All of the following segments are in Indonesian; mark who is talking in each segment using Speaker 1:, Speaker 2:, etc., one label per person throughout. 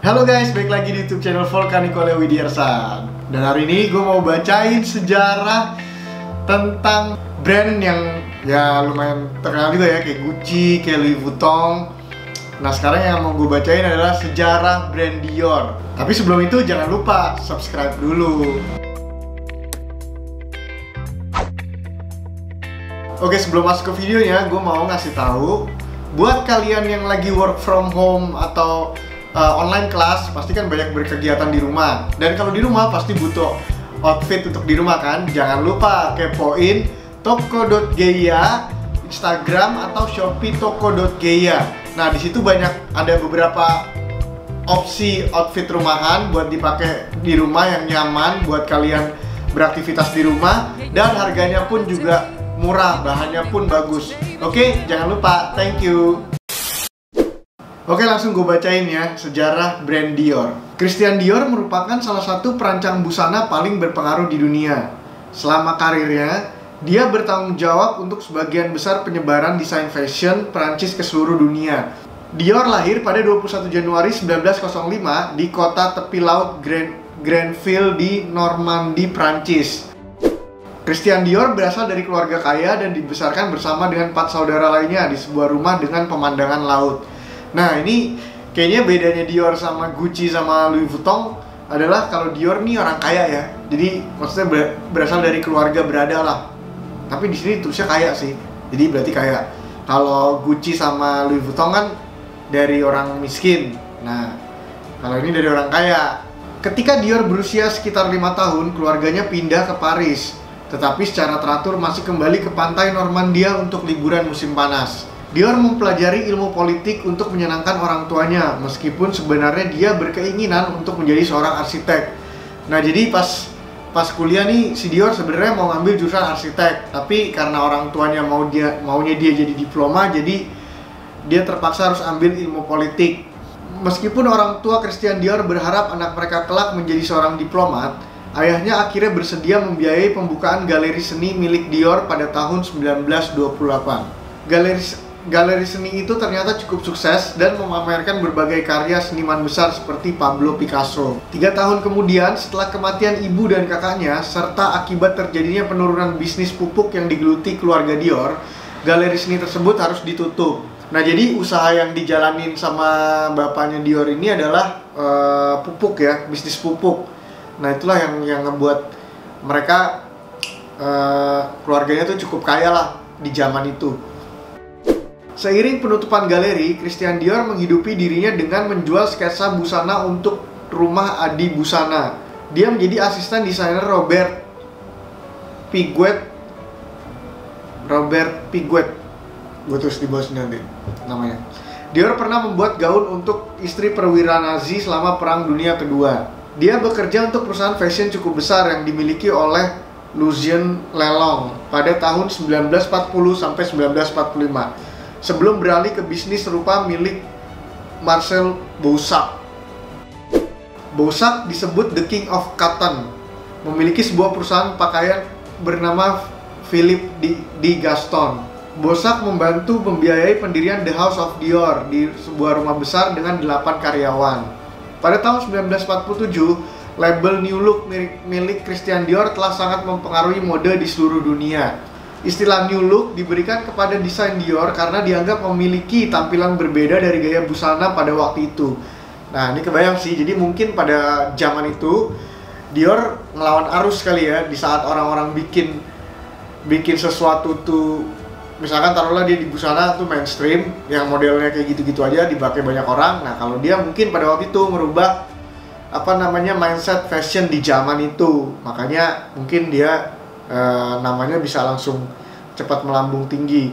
Speaker 1: Halo guys, balik lagi di YouTube channel Volcanico Widyarsa. Dan hari ini gue mau bacain sejarah tentang brand yang ya lumayan terkenal juga ya, kayak Gucci, kayak Louis Vuitton. Nah sekarang yang mau gue bacain adalah sejarah brand Dior. Tapi sebelum itu jangan lupa subscribe dulu. Oke, sebelum masuk ke videonya, gue mau ngasih tahu buat kalian yang lagi work from home atau online class, pasti kan banyak berkegiatan di rumah. Dan kalau di rumah pasti butuh outfit untuk di rumah kan. Jangan lupa kepoin toko.geia, Instagram atau Shopee toko.geia. Nah di situ ada beberapa opsi outfit rumahan buat dipakai di rumah yang nyaman buat kalian beraktivitas di rumah, dan harganya pun juga murah, bahannya pun bagus. Oke, jangan lupa, thank you. Oke, langsung gue bacain ya sejarah brand Dior. Christian Dior merupakan salah satu perancang busana paling berpengaruh di dunia. Selama karirnya, dia bertanggung jawab untuk sebagian besar penyebaran desain fashion Prancis ke seluruh dunia. Dior lahir pada 21 Januari 1905 di kota tepi laut Grenville di Normandy, Prancis. Christian Dior berasal dari keluarga kaya dan dibesarkan bersama dengan 4 saudara lainnya di sebuah rumah dengan pemandangan laut. Nah ini kayaknya bedanya Dior sama Gucci sama Louis Vuitton adalah kalau Dior nih orang kaya ya. Jadi maksudnya berasal dari keluarga berada lah. Tapi di sini tulisnya kaya sih. Jadi berarti kaya. Kalau Gucci sama Louis Vuitton kan dari orang miskin. Nah kalau ini dari orang kaya. Ketika Dior berusia sekitar 5 tahun, keluarganya pindah ke Paris. Tetapi secara teratur masih kembali ke pantai Normandia untuk liburan musim panas. Dior mempelajari ilmu politik untuk menyenangkan orang tuanya, meskipun sebenarnya dia berkeinginan untuk menjadi seorang arsitek. Nah jadi pas kuliah nih si Dior sebenarnya mau ngambil jurusan arsitek, tapi karena orang tuanya maunya dia jadi diploma, jadi dia terpaksa harus ambil ilmu politik. Meskipun orang tua Christian Dior berharap anak mereka kelak menjadi seorang diplomat, ayahnya akhirnya bersedia membiayai pembukaan galeri seni milik Dior pada tahun 1928. Galeri seni itu ternyata cukup sukses dan memamerkan berbagai karya seniman besar seperti Pablo Picasso. 3 tahun kemudian, setelah kematian ibu dan kakaknya, serta akibat terjadinya penurunan bisnis pupuk yang digeluti keluarga Dior, galeri seni tersebut harus ditutup. Nah jadi usaha yang dijalanin sama bapaknya Dior ini adalah pupuk ya, bisnis pupuk. Nah itulah yang ngebuat mereka keluarganya tuh cukup kaya lah di zaman itu. Seiring penutupan galeri, Christian Dior menghidupi dirinya dengan menjual sketsa busana untuk rumah Adi Busana. Dia menjadi asisten desainer Robert Piguet. Gue tulis di bawah sini nanti namanya. Dior pernah membuat gaun untuk istri perwira Nazi selama Perang Dunia Kedua. Dia bekerja untuk perusahaan fashion cukup besar yang dimiliki oleh Lucien Lelong pada tahun 1940 sampai 1945. Sebelum beralih ke bisnis serupa milik Marcel Boussac. Boussac disebut The King of Cotton, memiliki sebuah perusahaan pakaian bernama Philippe de Gaston. Boussac membantu membiayai pendirian The House of Dior di sebuah rumah besar dengan 8 karyawan. Pada tahun 1947, label New Look milik Christian Dior telah sangat mempengaruhi mode di seluruh dunia. Istilah New Look diberikan kepada desain Dior karena dianggap memiliki tampilan berbeda dari gaya busana pada waktu itu. Nah ini kebayang sih, jadi mungkin pada zaman itu Dior ngelawan arus kali ya, di saat orang-orang bikin sesuatu tuh, misalkan taruhlah dia di busana tuh mainstream, yang modelnya kayak gitu-gitu aja dipakai banyak orang. Nah kalau dia mungkin pada waktu itu merubah mindset fashion di zaman itu, makanya mungkin dia namanya bisa langsung cepat melambung tinggi.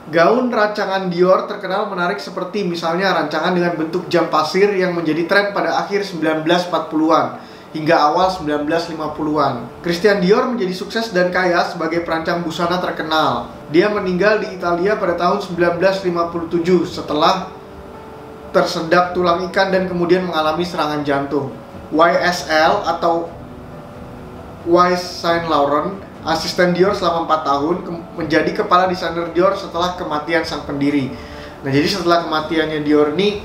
Speaker 1: Gaun rancangan Dior terkenal menarik seperti misalnya rancangan dengan bentuk jam pasir yang menjadi tren pada akhir 1940-an hingga awal 1950-an. Christian Dior menjadi sukses dan kaya sebagai perancang busana terkenal. Dia meninggal di Italia pada tahun 1957 setelah tersedak tulang ikan dan kemudian mengalami serangan jantung. YSL atau Yves Saint Laurent, asisten Dior selama 4 tahun, menjadi kepala desainer Dior setelah kematian sang pendiri. Nah jadi setelah kematiannya Dior nih,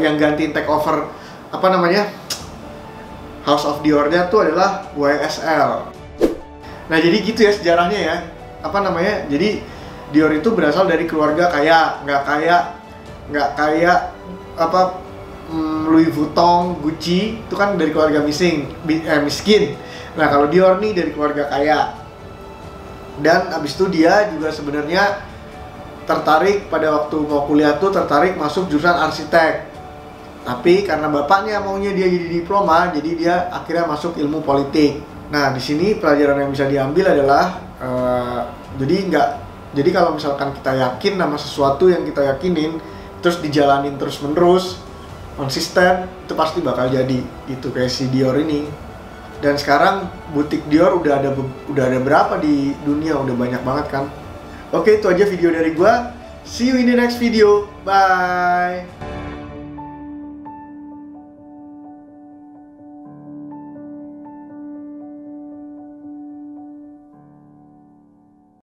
Speaker 1: yang gantiin take over apa namanya House of Dior-nya tuh adalah YSL. Nah jadi gitu ya sejarahnya ya, apa namanya, jadi Dior itu berasal dari keluarga kaya, nggak kayak apa Louis Vuitton, Gucci itu kan dari keluarga miskin. Nah kalau Dior nih dari keluarga kaya. Dan abis itu dia juga sebenarnya tertarik pada waktu mau kuliah tuh tertarik masuk jurusan arsitek. Tapi karena bapaknya maunya dia jadi diploma, jadi dia akhirnya masuk ilmu politik. Nah di sini pelajaran yang bisa diambil adalah jadi kalau misalkan kita yakin sama sesuatu yang kita yakinin, terus dijalanin terus menerus, konsisten, itu pasti bakal jadi. Gitu kayak si Dior ini. Dan sekarang butik Dior udah ada berapa di dunia, udah banyak banget kan. Oke, itu aja video dari gua. See you in the next video. Bye.